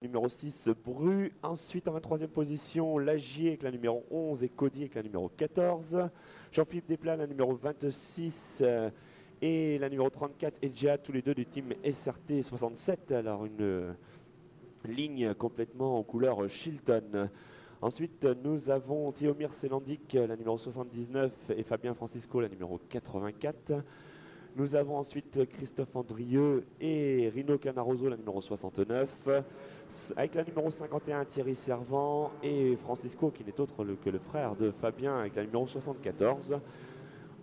Numéro 6, Bru. Ensuite, en 23e position, Lagier avec la numéro 11 et Cody avec la numéro 14. Jean-Philippe Desplat, la numéro 26 et la numéro 34, Edja, tous les deux du team SRT 67. Alors, une ligne complètement en couleur Chilton. Ensuite, nous avons Thiomir Selandic, la numéro 79, et Fabien Francisco, la numéro 84. Nous avons ensuite Christophe Andrieux et Rino Canaroso, la numéro 69, avec la numéro 51 Thierry Servant et Francisco, qui n'est autre que le frère de Fabien, avec la numéro 74.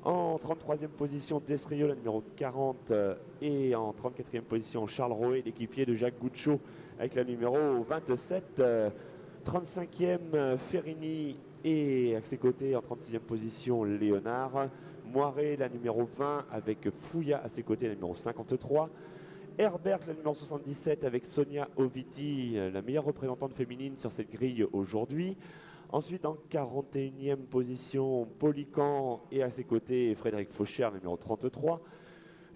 En 33e position, Desrio, la numéro 40, et en 34e position, Charles Roé, l'équipier de Jacques Goucho, avec la numéro 27. 35e, Ferrini, et à ses côtés, en 36e position, Léonard. Moiré, la numéro 20, avec Fouilla à ses côtés, la numéro 53. Herbert, la numéro 77, avec Sonia Oviti, la meilleure représentante féminine sur cette grille aujourd'hui. Ensuite, en 41e position, Polican, et à ses côtés, Frédéric Faucher, la numéro 33.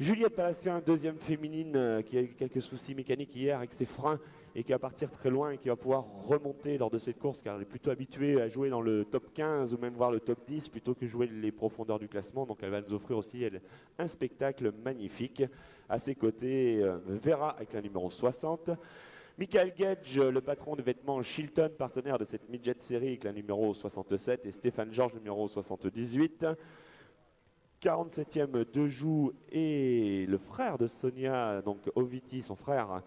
Juliette Palassien, deuxième féminine, qui a eu quelques soucis mécaniques hier avec ses freins et qui va partir très loin et qui va pouvoir remonter lors de cette course car elle est plutôt habituée à jouer dans le top 15 ou même voir le top 10 plutôt que jouer les profondeurs du classement. Donc elle va nous offrir aussi un spectacle magnifique. À ses côtés, Vera avec la numéro 60. Michael Gage, le patron de vêtements Chilton, partenaire de cette midget série avec la numéro 67, et Stéphane Georges, numéro 78. 47e Dejou et le frère de Sonia, donc Oviti, son frère,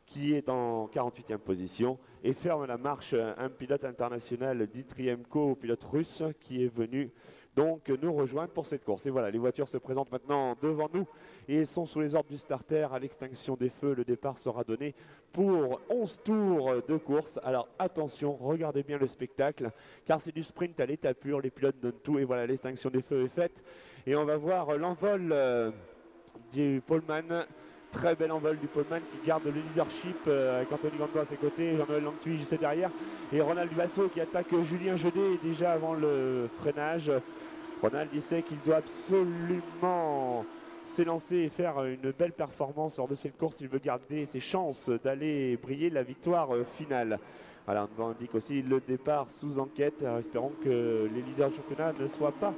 qui est en 48e position, et ferme la marche un pilote international d'Itriemco, pilote russe, qui est venu donc nous rejoindre pour cette course. Et voilà, les voitures se présentent maintenant devant nous et sont sous les ordres du starter. À l'extinction des feux, le départ sera donné pour 11 tours de course. Alors attention, regardez bien le spectacle, car c'est du sprint à l'état pur, les pilotes donnent tout, et voilà, l'extinction des feux est faite. Et on va voir l'envol du poleman. Très bel envol du poleman qui garde le leadership avec Anthony Gando à ses côtés, Jean-Noël Langtuy juste derrière, et Ronald Basso qui attaque Julien Jedet déjà avant le freinage. Ronald il sait qu'il doit absolument s'élancer et faire une belle performance lors de cette course. Il veut garder ses chances d'aller briller la victoire finale. Voilà, on nous indique aussi le départ sous enquête. Alors, espérons que les leaders du championnat ne soient pas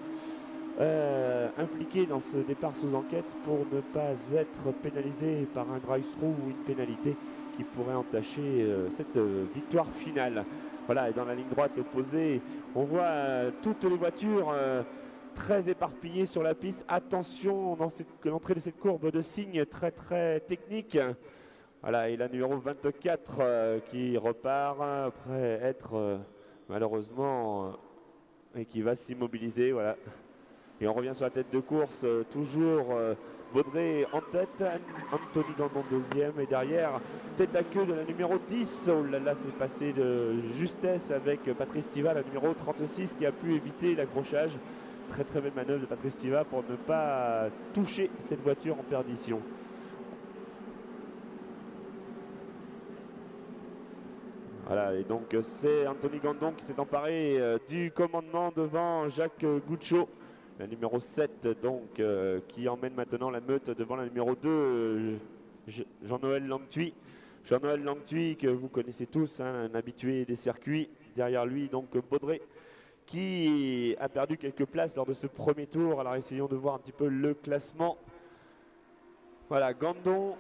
impliqué dans ce départ sous enquête pour ne pas être pénalisé par un drive-through ou une pénalité qui pourrait entacher cette victoire finale. Voilà, et dans la ligne droite opposée, on voit toutes les voitures très éparpillées sur la piste. Attention dans l'entrée de cette courbe de signe très très technique. Voilà, et la numéro 24 qui repart après être malheureusement et qui va s'immobiliser. Voilà. Et on revient sur la tête de course, toujours Baudré en tête, Anthony Gandon deuxième, et derrière, tête à queue de la numéro 10. Oh là là, c'est passé de justesse avec Patrice Tiva, la numéro 36, qui a pu éviter l'accrochage. Très très belle manœuvre de Patrice Tiva pour ne pas toucher cette voiture en perdition. Voilà, et donc c'est Anthony Gandon qui s'est emparé du commandement devant Jacques Goucho. La numéro 7 donc qui emmène maintenant la meute devant la numéro 2, Jean-Noël Langtuy. Jean-Noël Langtuy que vous connaissez tous, hein, un habitué des circuits. Derrière lui donc Baudré qui a perdu quelques places lors de ce premier tour. Alors essayons de voir un petit peu le classement. Voilà, Gandon.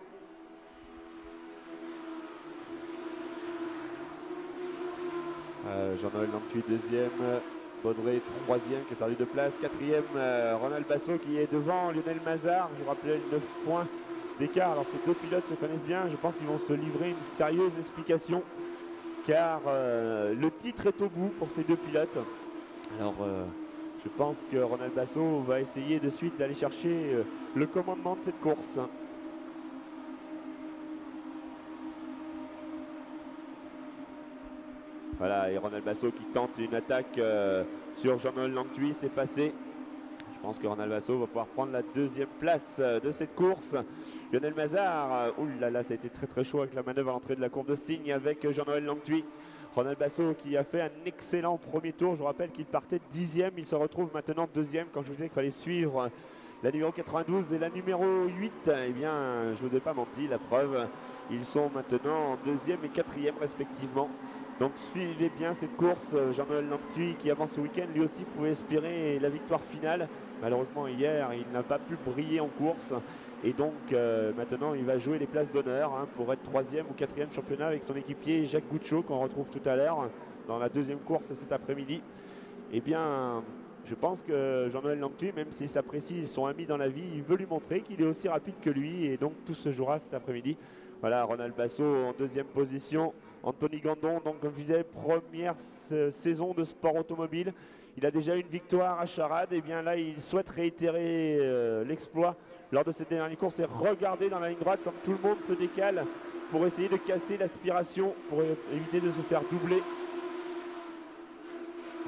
Jean-Noël Langtuy deuxième. Baudré troisième qui a perdu de place, quatrième Ronald Basso qui est devant Lionel Mazard. Je vous rappelais 9 points d'écart. Alors ces deux pilotes se connaissent bien, je pense qu'ils vont se livrer une sérieuse explication car le titre est au bout pour ces deux pilotes. Alors je pense que Ronald Basso va essayer de suite d'aller chercher le commandement de cette course. Voilà, et Ronald Basso qui tente une attaque sur Jean-Noël Langtuy, c'est passé. Je pense que Ronald Basso va pouvoir prendre la deuxième place de cette course. Lionel Mazard, oulala, ça a été très très chaud avec la manœuvre à l'entrée de la courbe de signe avec Jean-Noël Langtuy. Ronald Basso qui a fait un excellent premier tour. Je vous rappelle qu'il partait 10e, il se retrouve maintenant deuxième quand je vous disais qu'il fallait suivre La numéro 92 et la numéro 8, eh bien, je ne vous ai pas menti, la preuve, ils sont maintenant en 2e et 4e respectivement. Donc suivez bien cette course. Jean-Noël Lanthuy qui avant ce week-end lui aussi pouvait espérer la victoire finale. Malheureusement hier il n'a pas pu briller en course et donc maintenant il va jouer les places d'honneur pour être 3e ou 4e championnat avec son équipier Jacques Gouchot qu'on retrouve tout à l'heure dans la 2e course cet après-midi. Eh bien je pense que Jean-Noël Lanthuy, même s'il s'apprécie son ami dans la vie, il veut lui montrer qu'il est aussi rapide que lui et donc tout se jouera cet après-midi. Voilà, Ronald Basso en 2e position. Anthony Gandon, donc comme je disais, première saison de sport automobile. Il a déjà une victoire à Charade. Et bien là, il souhaite réitérer l'exploit lors de cette dernière course et regarder dans la ligne droite comme tout le monde se décale pour essayer de casser l'aspiration, pour éviter de se faire doubler.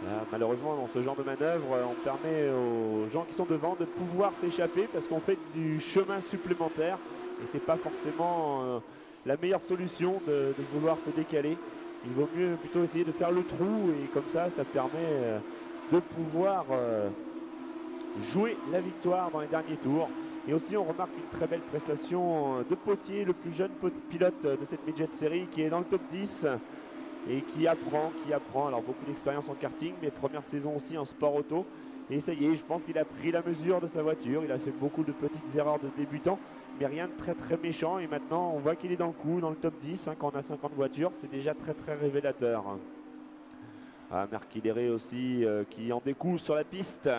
Là, malheureusement, dans ce genre de manœuvre, on permet aux gens qui sont devant de pouvoir s'échapper parce qu'on fait du chemin supplémentaire. Et c'est pas forcément la meilleure solution de vouloir se décaler. Il vaut mieux plutôt essayer de faire le trou et comme ça, ça permet de pouvoir jouer la victoire dans les derniers tours. Et aussi, on remarque une très belle prestation de Potier, le plus jeune pilote de cette Midget Série qui est dans le top 10 et qui apprend. Alors beaucoup d'expérience en karting, mais première saison aussi en sport auto. Et ça y est, je pense qu'il a pris la mesure de sa voiture. Il a fait beaucoup de petites erreurs de débutant, mais rien de très très méchant. Et maintenant, on voit qu'il est dans le coup, dans le top 10. Quand on a 50 voitures, c'est déjà très très révélateur. Marc Hilleret aussi qui en découle sur la piste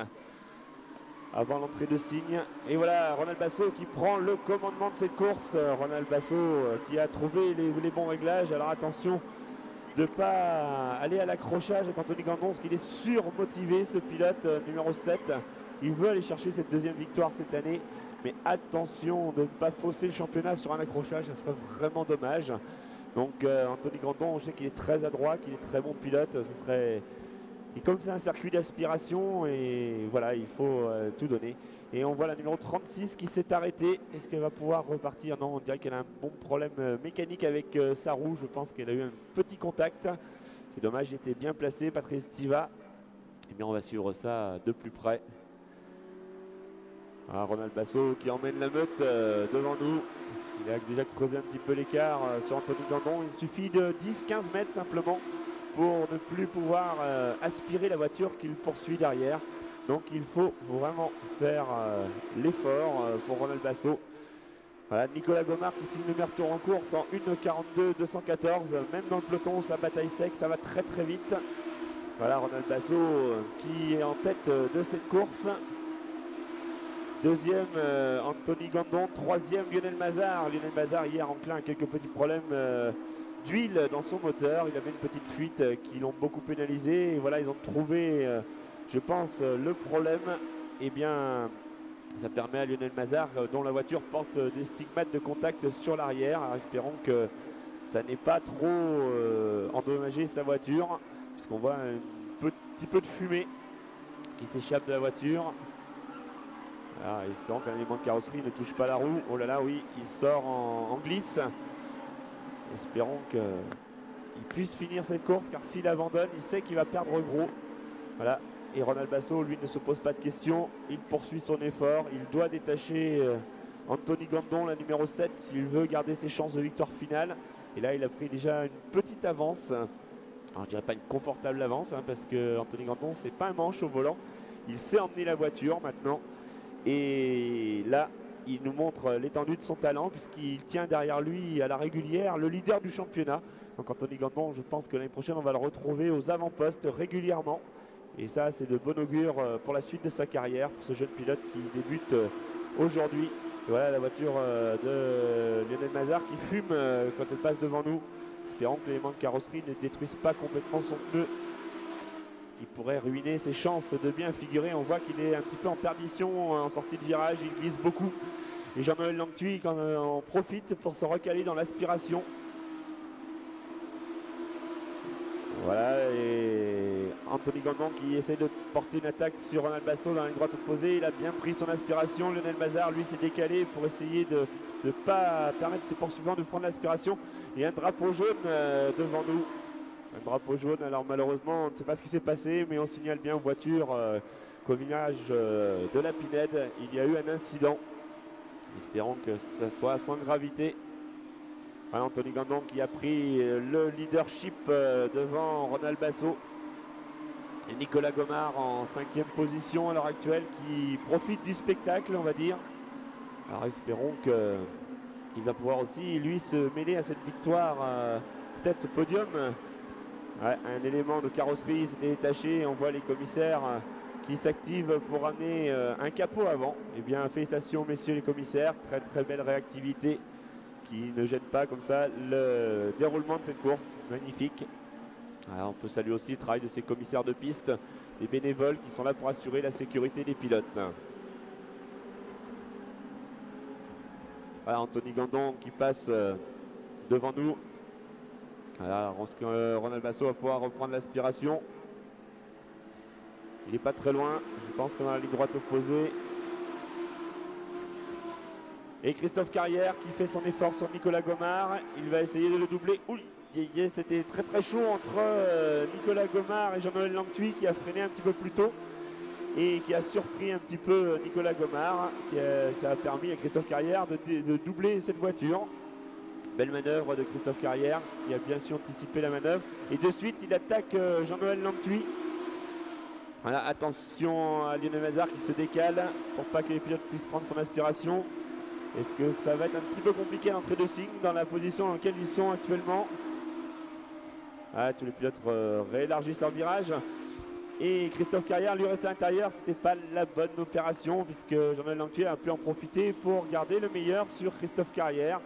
avant l'entrée de signe. Et voilà, Ronald Basso qui prend le commandement de cette course. Ronald Basso qui a trouvé les bons réglages. Alors attention de ne pas aller à l'accrochage avec Anthony Gandon, parce qu'il est surmotivé, ce pilote numéro 7. Il veut aller chercher cette 2e victoire cette année, mais attention de ne pas fausser le championnat sur un accrochage, ça serait vraiment dommage. Donc Anthony Gandon, je sais qu'il est très adroit, qu'il est très bon pilote, ce serait... Et comme c'est un circuit d'aspiration, et voilà, il faut tout donner. Et on voit la numéro 36 qui s'est arrêtée. Est-ce qu'elle va pouvoir repartir? Non, on dirait qu'elle a un bon problème mécanique avec sa roue. Je pense qu'elle a eu un petit contact. C'est dommage, il était bien placé, Patrice Tiva. Et bien, on va suivre ça de plus près. Ronald Basso qui emmène la meute devant nous. Il a déjà creusé un petit peu l'écart sur Anthony Gandon. Il suffit de 10-15 mètres simplement pour ne plus pouvoir aspirer la voiture qu'il poursuit derrière. Donc il faut vraiment faire l'effort pour Ronald Basso. Voilà, Nicolas Gomard qui signe le meilleur tour en course en 1:42.214. Même dans le peloton, sa bataille sec, ça va très très vite. Voilà, Ronald Basso qui est en tête de cette course. 2e, Anthony Gandon. 3e, Lionel Mazard. Lionel Mazard hier enclin à quelques petits problèmes d'huile dans son moteur. Il avait une petite fuite qui l'ont beaucoup pénalisé. Et voilà, ils ont trouvé, je pense, le problème. Eh bien, ça permet à Lionel Mazard, dont la voiture porte des stigmates de contact sur l'arrière. Alors, espérons que ça n'ait pas trop endommagé sa voiture, puisqu'on voit un petit peu de fumée qui s'échappe de la voiture. Alors, espérons qu'un élément de carrosserie ne touche pas la roue. Oh là là, oui, il sort en glisse. Espérons qu'il puisse finir cette course, car s'il abandonne, il sait qu'il va perdre gros. Voilà. Et Ronald Basso, lui, ne se pose pas de questions. Il poursuit son effort. Il doit détacher Anthony Gandon, la numéro 7, s'il veut garder ses chances de victoire finale. Et là, il a pris déjà une petite avance. Alors, je ne dirais pas une confortable avance, parce que Anthony Gandon, c'est pas un manche au volant. Il sait emmener la voiture maintenant. Et là, il nous montre l'étendue de son talent, puisqu'il tient derrière lui à la régulière le leader du championnat. Donc Anthony Gandon, je pense que l'année prochaine, on va le retrouver aux avant-postes régulièrement. Et ça, c'est de bon augure pour la suite de sa carrière, pour ce jeune pilote qui débute aujourd'hui. Voilà la voiture de Lionel Mazard qui fume quand elle passe devant nous. Espérons que l'élément de carrosserie ne détruise pas complètement son pneu, ce qui pourrait ruiner ses chances de bien figurer. On voit qu'il est un petit peu en perdition en sortie de virage, il glisse beaucoup. Et Jean-Noël Lanthuy en profite pour se recaler dans l'aspiration. Voilà, et Anthony Gandon qui essaie de porter une attaque sur Ronald Basso dans la ligne droite opposée. Il a bien pris son aspiration. Lionel Mazard, lui, s'est décalé pour essayer de ne pas permettre à ses poursuivants de prendre l'aspiration. Et un drapeau jaune devant nous. Un drapeau jaune, alors malheureusement, on ne sait pas ce qui s'est passé, mais on signale bien aux voitures qu'au virage de la Pinède, il y a eu un incident. Espérons que ça soit sans gravité. Voilà, Anthony Gandon qui a pris le leadership devant Ronald Basso. Et Nicolas Gomard en 5e position à l'heure actuelle, qui profite du spectacle, on va dire. Alors espérons qu'il va pouvoir aussi, lui, se mêler à cette victoire, peut-être ce podium. Ouais, un élément de carrosserie s'était détaché, on voit les commissaires qui s'activent pour amener un capot avant. Eh bien, félicitations messieurs les commissaires, très très belle réactivité qui ne gêne pas comme ça le déroulement de cette course, magnifique. Alors, on peut saluer aussi le travail de ces commissaires de piste, des bénévoles qui sont là pour assurer la sécurité des pilotes. Voilà, Anthony Gandon qui passe devant nous. Voilà, Ronald Basso va pouvoir reprendre l'aspiration. Il n'est pas très loin, je pense qu'on a la ligne droite opposée. Et Christophe Carrière qui fait son effort sur Nicolas Gomard. Il va essayer de le doubler. Ouh, c'était très très chaud entre Nicolas Gomard et Jean-Noël Langtuy qui a freiné un petit peu plus tôt et qui a surpris un petit peu Nicolas Gomard. Ça a permis à Christophe Carrière de doubler cette voiture. Belle manœuvre de Christophe Carrière qui a bien su anticiper la manœuvre. Et de suite, il attaque Jean-Noël Langtuy. Voilà, attention à Lionel Mazard qui se décale pour pas que les pilotes puissent prendre son aspiration. Est-ce que ça va être un petit peu compliqué l'entrée de signe dans la position dans laquelle ils sont actuellement? Ah, tous les pilotes réélargissent leur virage. Et Christophe Carrière lui reste à l'intérieur. C'était pas la bonne opération puisque Jean-Noël Langtuy a pu en profiter pour garder le meilleur sur Christophe Carrière.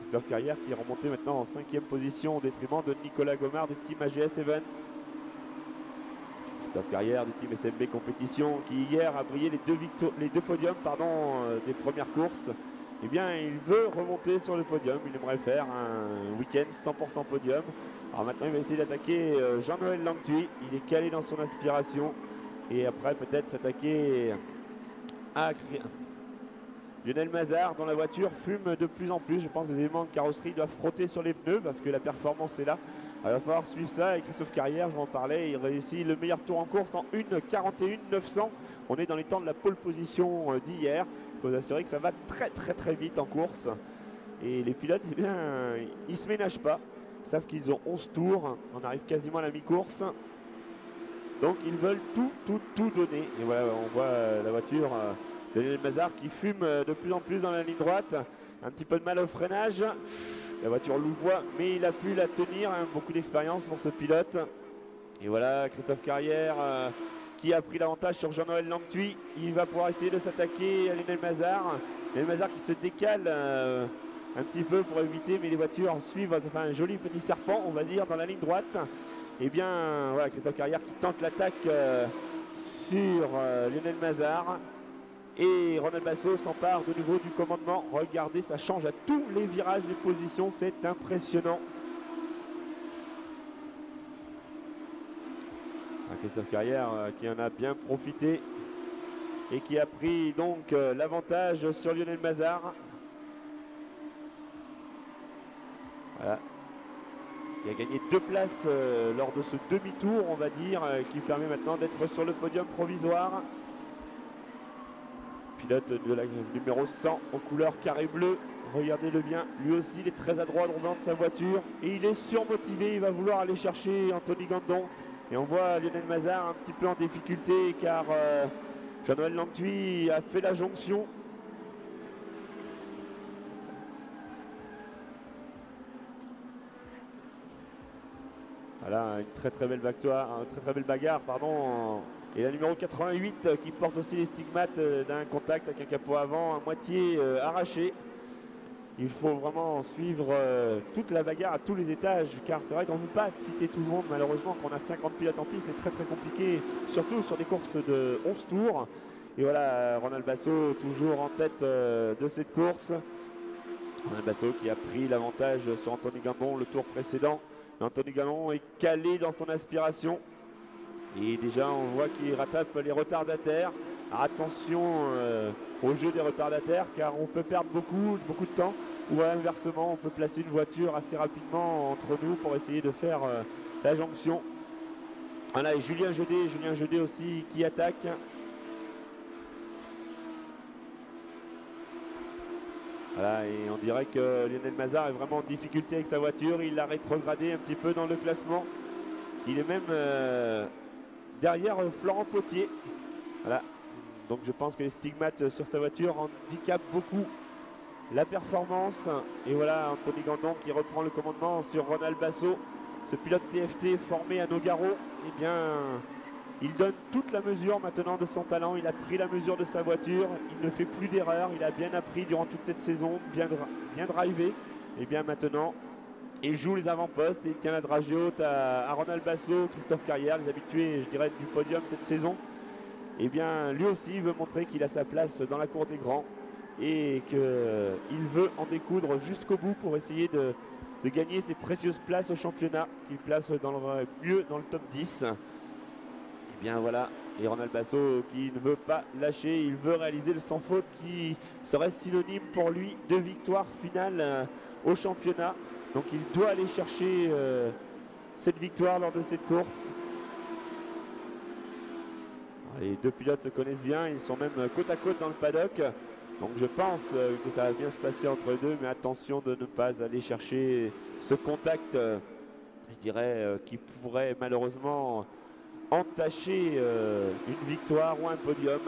Christophe Carrière qui est remonté maintenant en 5e position au détriment de Nicolas Gomard du team AGS Events. Christophe Carrière du team SMB Compétition qui hier a brillé les deux podiums des premières courses. Eh bien, il veut remonter sur le podium. Il aimerait faire un week-end 100% podium. Alors maintenant, il va essayer d'attaquer Jean-Noël Langtuy. Il est calé dans son aspiration. Et après, peut-être s'attaquer à Lionel Mazard, dont la voiture fume de plus en plus. Je pense que les éléments de carrosserie doivent frotter sur les pneus parce que la performance est là. Alors, il va falloir suivre ça. Et Christophe Carrière, je vous en parlais, il réussit le meilleur tour en course en 1:41.900. On est dans les temps de la pole position d'hier. Il faut s'assurer que ça va très très très vite en course. Et les pilotes, eh bien, ils ne se ménagent pas. Ils savent qu'ils ont 11 tours. On arrive quasiment à la mi-course. Donc ils veulent tout donner. Et voilà, on voit la voiture de Lionel Mazard qui fume de plus en plus dans la ligne droite. Un petit peu de mal au freinage. La voiture louvoie, mais il a pu la tenir. Hein, beaucoup d'expérience pour ce pilote. Et voilà, Christophe Carrière qui a pris l'avantage sur Jean-Noël Langtuy. Il va pouvoir essayer de s'attaquer à Lionel Mazard. Lionel Mazard qui se décale un petit peu pour éviter, mais les voitures suivent. Ça fait un joli petit serpent, on va dire, dans la ligne droite. Et bien, voilà, Christophe Carrière qui tente l'attaque sur Lionel Mazard. Et Ronald Basso s'empare de nouveau du commandement. Regardez, ça change à tous les virages, les positions, c'est impressionnant. Christophe Carrière qui en a bien profité et qui a pris donc l'avantage sur Lionel Mazard. Voilà. Il a gagné 2 places lors de ce demi-tour, on va dire, qui permet maintenant d'être sur le podium provisoire. Pilote de la numéro 100 en couleur carré bleu. Regardez-le bien, lui aussi il est très adroit au volant de sa voiture et il est surmotivé, il va vouloir aller chercher Anthony Gandon. Et on voit Lionel Mazard un petit peu en difficulté car Jean-Noël Langtuy a fait la jonction. Voilà, une très très belle bagarre, pardon. Et la numéro 88 qui porte aussi les stigmates d'un contact avec un capot avant à moitié arraché. Il faut vraiment suivre toute la bagarre à tous les étages, car c'est vrai qu'on ne peut pas citer tout le monde, malheureusement, quand on a 50 pilotes en piste, c'est très très compliqué, surtout sur des courses de 11 tours. Et voilà, Ronald Basso toujours en tête de cette course. Ronald Basso qui a pris l'avantage sur Anthony Gandon le tour précédent. Anthony Gandon est calé dans son aspiration. Et déjà, on voit qu'il rattrape les retardataires. Attention au jeu des retardataires, car on peut perdre beaucoup de temps. Ou inversement, on peut placer une voiture assez rapidement entre nous pour essayer de faire la jonction. Voilà, et Julien Jeudé aussi qui attaque. Voilà, et on dirait que Lionel Mazar est vraiment en difficulté avec sa voiture. Il l'a rétrogradé un petit peu dans le classement. Il est même derrière Florent Potier. Voilà. Donc je pense que les stigmates sur sa voiture handicapent beaucoup la performance. Et voilà, Anthony Gandon qui reprend le commandement sur Ronald Basso. Ce pilote TFT formé à Nogaro, eh bien, il donne toute la mesure maintenant de son talent. Il a pris la mesure de sa voiture. Il ne fait plus d'erreurs. Il a bien appris durant toute cette saison, bien drivé. Et bien maintenant, il joue les avant-postes et il tient la dragée haute à Ronald Basso, Christophe Carrière, les habitués, je dirais, du podium cette saison. Et bien, lui aussi veut montrer qu'il a sa place dans la cour des grands et qu'il veut en découdre jusqu'au bout pour essayer de gagner ses précieuses places au championnat, qu'il place mieux dans le top 10. Et bien voilà, et Ronald Basso qui ne veut pas lâcher, il veut réaliser le sans faute qui serait synonyme pour lui de victoire finale au championnat. Donc il doit aller chercher cette victoire lors de cette course. Les deux pilotes se connaissent bien, ils sont même côte à côte dans le paddock. Donc je pense que ça va bien se passer entre eux deux, mais attention de ne pas aller chercher ce contact, je dirais, qui pourrait malheureusement entacher une victoire ou un podium.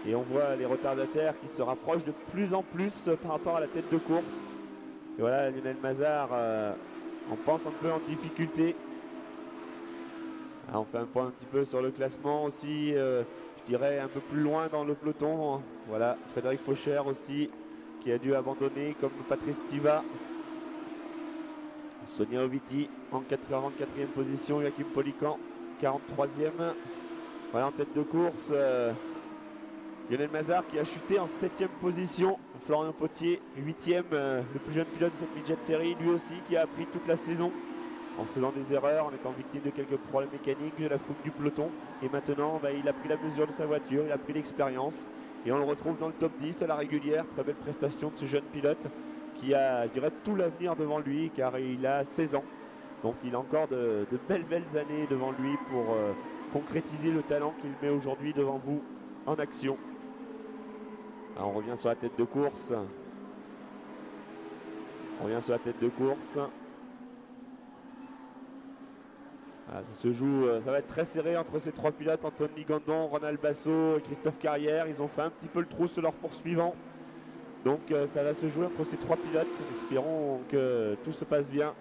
Et on voit les retardataires qui se rapprochent de plus en plus par rapport à la tête de course. Et voilà, Lionel Mazar, on pense un peu en difficulté. On fait un point un petit peu sur le classement aussi, je dirais un peu plus loin dans le peloton. Voilà, Frédéric Faucher aussi, qui a dû abandonner, comme Patrice Tiva. Sonia Oviti en 44e position, Joachim Polican 43e. Voilà, en tête de course, Lionel Mazar qui a chuté en 7e position. Florian Potier 8e, le plus jeune pilote de cette midget série, lui aussi qui a appris toute la saison en faisant des erreurs, en étant victime de quelques problèmes mécaniques, de la fougue du peloton. Et maintenant, il a pris la mesure de sa voiture, il a pris l'expérience. Et on le retrouve dans le top 10 à la régulière. Très belle prestation de ce jeune pilote qui a, je dirais, tout l'avenir devant lui, car il a 16 ans. Donc il a encore de belles années devant lui pour concrétiser le talent qu'il met aujourd'hui devant vous en action. Alors, on revient sur la tête de course. On revient sur la tête de course. Voilà, ça se joue, ça va être très serré entre ces trois pilotes, Anthony Gandon, Ronald Basso et Christophe Carrière. Ils ont fait un petit peu le trou sur leur poursuivant. Donc ça va se jouer entre ces trois pilotes. Espérons que tout se passe bien.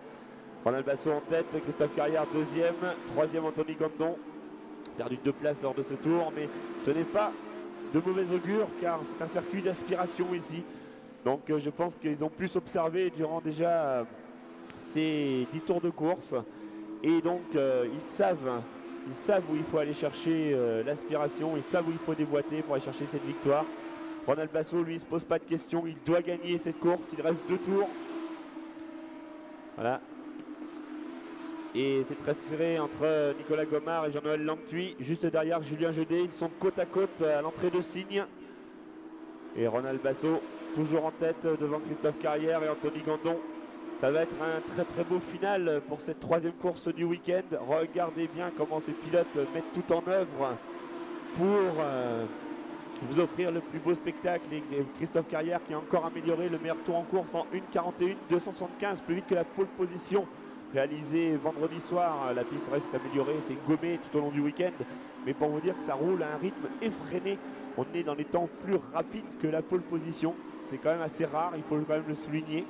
Ronald Basso en tête, Christophe Carrière deuxième, troisième Anthony Gandon. Perdu 2 places lors de ce tour, mais ce n'est pas de mauvais augure car c'est un circuit d'aspiration ici. Donc je pense qu'ils ont pu s'observer durant déjà ces 10 tours de course. Et donc ils savent où il faut aller chercher l'aspiration, ils savent où il faut déboîter pour aller chercher cette victoire. Ronald Basso, lui, ne se pose pas de questions, il doit gagner cette course, il reste 2 tours. Voilà. Et c'est très serré entre Nicolas Gomard et Jean-Noël Langtuy, juste derrière Julien Jeudé. Ils sont côte à côte à l'entrée de Signes. Et Ronald Basso, toujours en tête devant Christophe Carrière et Anthony Gandon. Ça va être un très beau final pour cette 3e course du week-end. Regardez bien comment ces pilotes mettent tout en œuvre pour vous offrir le plus beau spectacle. Et Christophe Carrière qui a encore amélioré le meilleur tour en course en 1:41,275, plus vite que la pole position réalisée vendredi soir. La piste reste améliorée, c'est gommé tout au long du week-end. Mais pour vous dire que ça roule à un rythme effréné, on est dans les temps plus rapides que la pole position. C'est quand même assez rare, il faut quand même le souligner.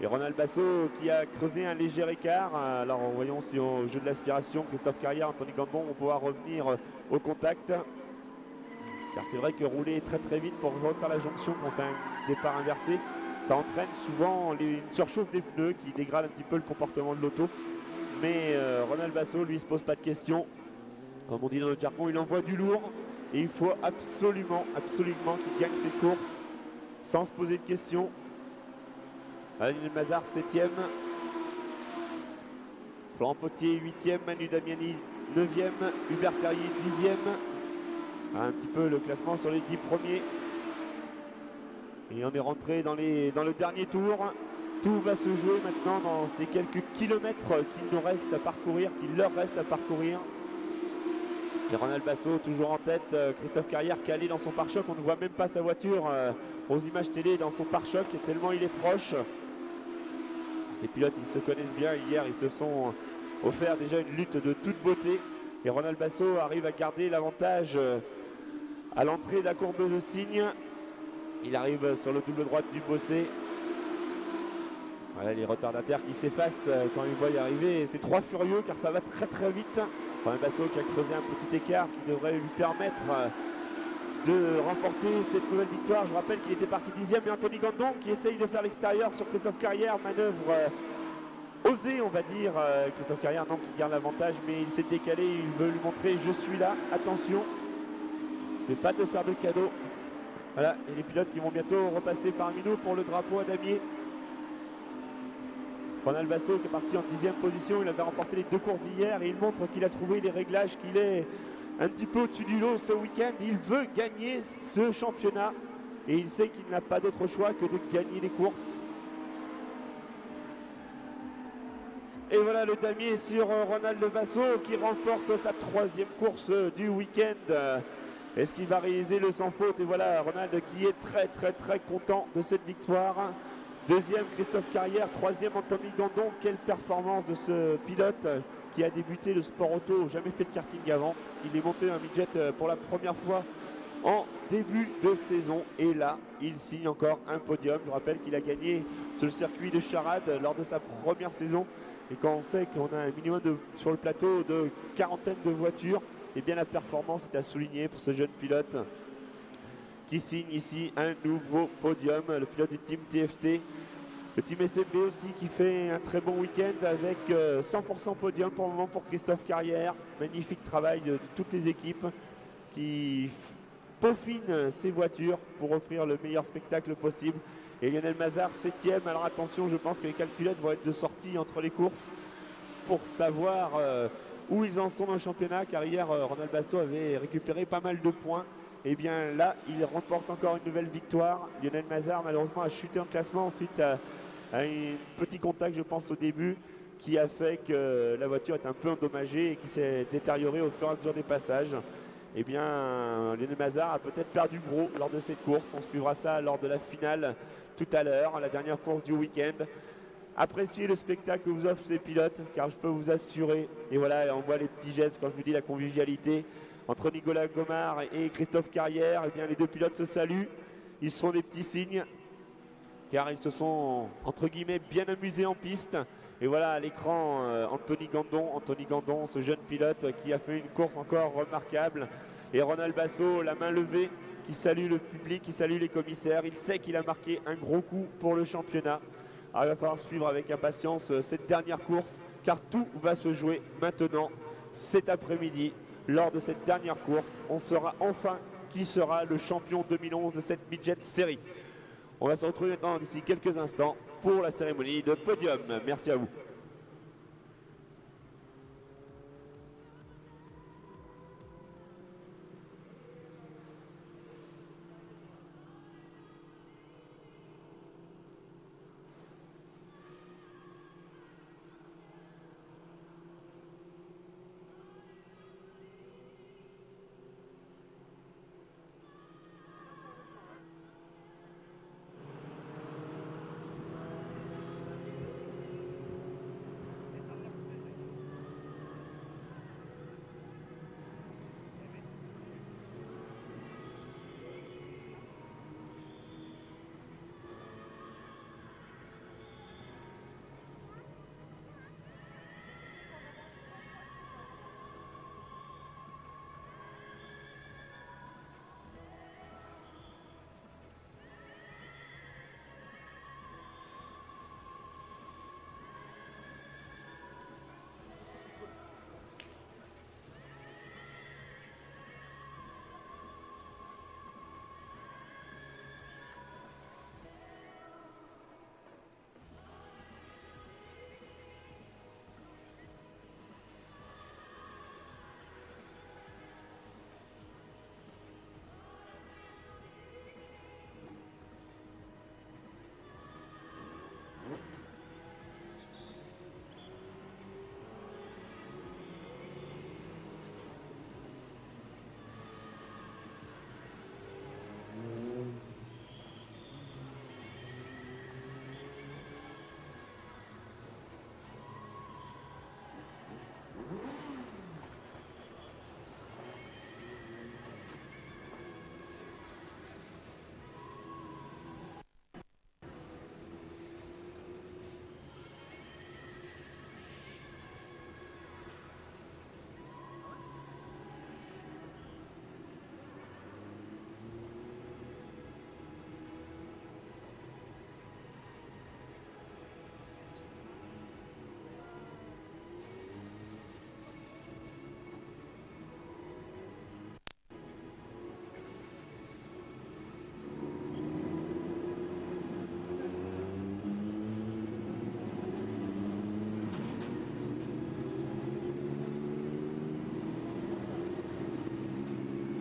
Et Ronald Basso qui a creusé un léger écart. Alors voyons si au jeu de l'aspiration, Christophe Carrière, Anthony Gandon vont pouvoir revenir au contact. Car c'est vrai que rouler très vite pour refaire la jonction quand on fait un départ inversé, ça entraîne souvent une surchauffe des pneus qui dégrade un petit peu le comportement de l'auto. Mais Ronald Basso, lui, ne se pose pas de questions. Comme on dit dans notre jargon, il envoie du lourd. Et il faut absolument qu'il gagne cette course sans se poser de questions. Lionel Mazar 7e, Florent Potier 8e, Manu Damiani 9e, Hubert Perrier 10e. Un petit peu le classement sur les 10 premiers. Et on est rentré dans le dernier tour. Tout va se jouer maintenant dans ces quelques kilomètres qu'il nous reste à parcourir, qu'il leur reste à parcourir. Et Ronald Basso toujours en tête, Christophe Carrière calé dans son pare-choc, on ne voit même pas sa voiture aux images télé dans son pare-choc tellement il est proche. Ces pilotes ils se connaissent bien, hier ils se sont offert déjà une lutte de toute beauté et Ronald Basso arrive à garder l'avantage à l'entrée de la courbe de cygne. Il arrive sur le double droite du Bossé. Voilà les retardataires qui s'effacent quand ils voient y arriver. C'est trois furieux car ça va très très vite. Ronald Basso qui a creusé un petit écart qui devrait lui permettre de remporter cette nouvelle victoire. Je rappelle qu'il était parti 10e, mais Anthony Gandon qui essaye de faire l'extérieur sur Christophe Carrière, manœuvre osée on va dire. Christophe Carrière non, qui garde l'avantage, mais il s'est décalé, il veut lui montrer je suis là, attention, je ne vais pas te faire de cadeau. Voilà, et les pilotes qui vont bientôt repasser parmi nous pour le drapeau à damier. Ronald Basso qui est parti en 10e position, il avait remporté les deux courses d'hier et il montre qu'il a trouvé les réglages, qu'il est un petit peu au-dessus du lot ce week-end. Il veut gagner ce championnat et il sait qu'il n'a pas d'autre choix que de gagner les courses. Et voilà le damier sur Ronald Basso qui remporte sa 3e course du week-end. Est-ce qu'il va réaliser le sans faute? Et voilà Ronald qui est très content de cette victoire. 2e Christophe Carrière, 3e Anthony Gandon. Quelle performance de ce pilote qui a débuté le sport auto, jamais fait de karting avant. Il est monté un midget pour la première fois en début de saison et là il signe encore un podium. Je rappelle qu'il a gagné sur le circuit de Charade lors de sa première saison et quand on sait qu'on a un minimum sur le plateau de quarantaine de voitures, et bien la performance est à souligner pour ce jeune pilote qui signe ici un nouveau podium. Le pilote du team TFT, le team SMB aussi qui fait un très bon week-end avec 100% podium pour le moment pour Christophe Carrière. Magnifique travail de toutes les équipes qui peaufinent ces voitures pour offrir le meilleur spectacle possible. Et Lionel Mazard 7e. Alors attention, je pense que les calculettes vont être de sortie entre les courses pour savoir où ils en sont dans le championnat, car hier Ronald Basso avait récupéré pas mal de points. Et bien là il remporte encore une nouvelle victoire. Lionel Mazard malheureusement a chuté en classement suite à un petit contact je pense au début qui a fait que la voiture est un peu endommagée et qui s'est détériorée au fur et à mesure des passages. Et bien Lionel Mazard a peut-être perdu gros lors de cette course. On suivra ça lors de la finale tout à l'heure, la dernière course du week-end. Appréciez le spectacle que vous offrent ces pilotes, car je peux vous assurer, et voilà, on voit les petits gestes quand je vous dis la convivialité entre Nicolas Gomard et Christophe Carrière. Et bien les deux pilotes se saluent, ils sont des petits signes, car ils se sont entre guillemets bien amusés en piste. Et voilà à l'écran Anthony Gandon, ce jeune pilote qui a fait une course encore remarquable, et Ronald Basso, la main levée, qui salue le public, qui salue les commissaires. Il sait qu'il a marqué un gros coup pour le championnat. Alors il va falloir suivre avec impatience cette dernière course, car tout va se jouer maintenant, cet après-midi. Lors de cette dernière course, on saura enfin qui sera le champion 2011 de cette Midget Série. On va se retrouver maintenant d'ici quelques instants pour la cérémonie de podium. Merci à vous.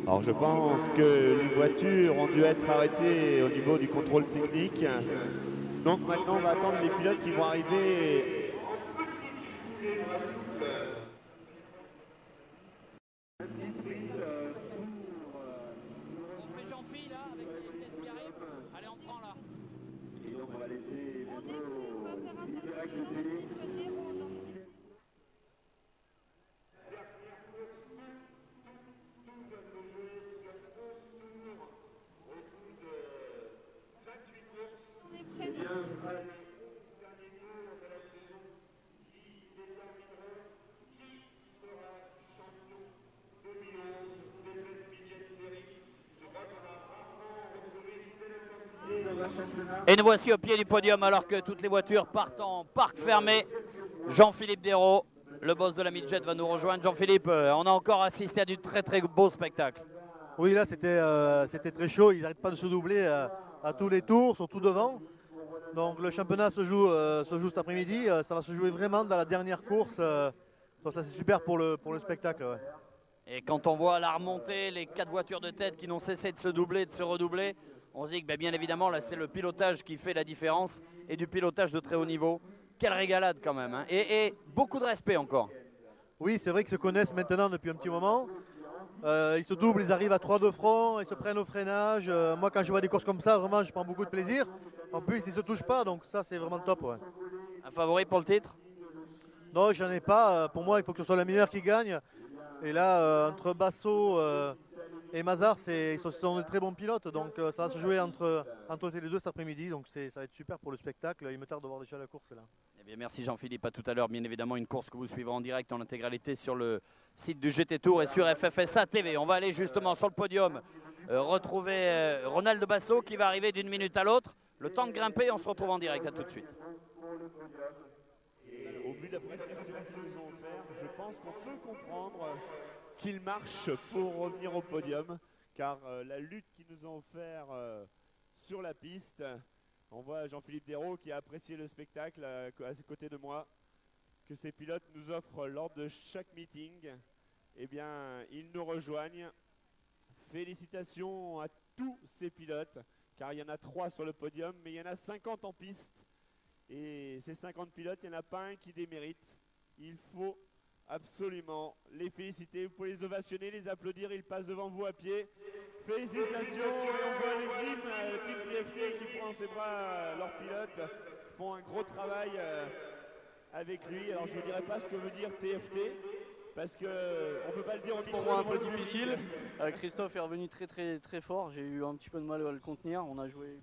Alors je pense que les voitures ont dû être arrêtées au niveau du contrôle technique. Donc maintenant on va attendre les pilotes qui vont arriver. On fait Jean-Phil là avec les tests qui arrivent. Allez, on prend là. Et donc on va laisser Et nous voici au pied du podium alors que toutes les voitures partent en parc fermé. Jean-Philippe Desraux, le boss de la Midjet, va nous rejoindre. Jean-Philippe, on a encore assisté à du très beau spectacle. Oui, là c'était très chaud, ils n'arrêtent pas de se doubler à tous les tours, surtout devant. Donc le championnat se joue cet après-midi, ça va se jouer vraiment dans la dernière course. Donc ça c'est super pour le spectacle. Ouais. Et quand on voit la remontée, les 4 voitures de tête qui n'ont cessé de se doubler, de se redoubler, on se dit que bien évidemment là c'est le pilotage qui fait la différence et du pilotage de très haut niveau. Quelle régalade quand même, hein. Et beaucoup de respect encore. Oui, c'est vrai qu'ils se connaissent maintenant depuis un petit moment. Ils se doublent, ils arrivent à 3 de front, ils se prennent au freinage. Moi quand je vois des courses comme ça, vraiment je prends beaucoup de plaisir. En plus ils ne se touchent pas, donc ça c'est vraiment top. Ouais. Un favori pour le titre? Non, j'en ai pas. Pour moi il faut que ce soit le meilleur qui gagne. Et là entre Basso et Mazar, ils sont de très bons pilotes, donc ça va se jouer entre les deux cet après-midi, donc ça va être super pour le spectacle. Il me tarde de voir déjà la course là. Eh bien, merci Jean-Philippe, à tout à l'heure. Bien évidemment, une course que vous suivrez en direct en intégralité sur le site du GT Tour et sur FFSA TV. On va aller justement sur le podium retrouver Ronald Basso qui va arriver d'une minute à l'autre. Le temps de grimper, on se retrouve en direct. À tout de suite. Et au vu de la prestation qu'ils nous ont offert, je pense qu'on peut comprendre qu'ils marchent pour revenir au podium, car la lutte qu'ils nous ont offert sur la piste, on voit Jean-Philippe Desraux qui a apprécié le spectacle à côté de moi, que ces pilotes nous offrent lors de chaque meeting. Eh bien, ils nous rejoignent. Félicitations à tous ces pilotes, car il y en a 3 sur le podium, mais il y en a 50 en piste. Et ces 50 pilotes, il n'y en a pas un qui démérite. Il faut absolument les féliciter. Vous pouvez les ovationner, les applaudir. Ils passent devant vous à pied. Félicitations. Et on voit l'équipe, le team TFT qui prend dans ses bras leurs pilotes, font un gros travail avec lui. Alors je ne dirai pas ce que veut dire TFT, parce qu'on ne peut pas le dire en pour moi un peu difficile. Christophe est revenu très fort. J'ai eu un petit peu de mal à le contenir. On a joué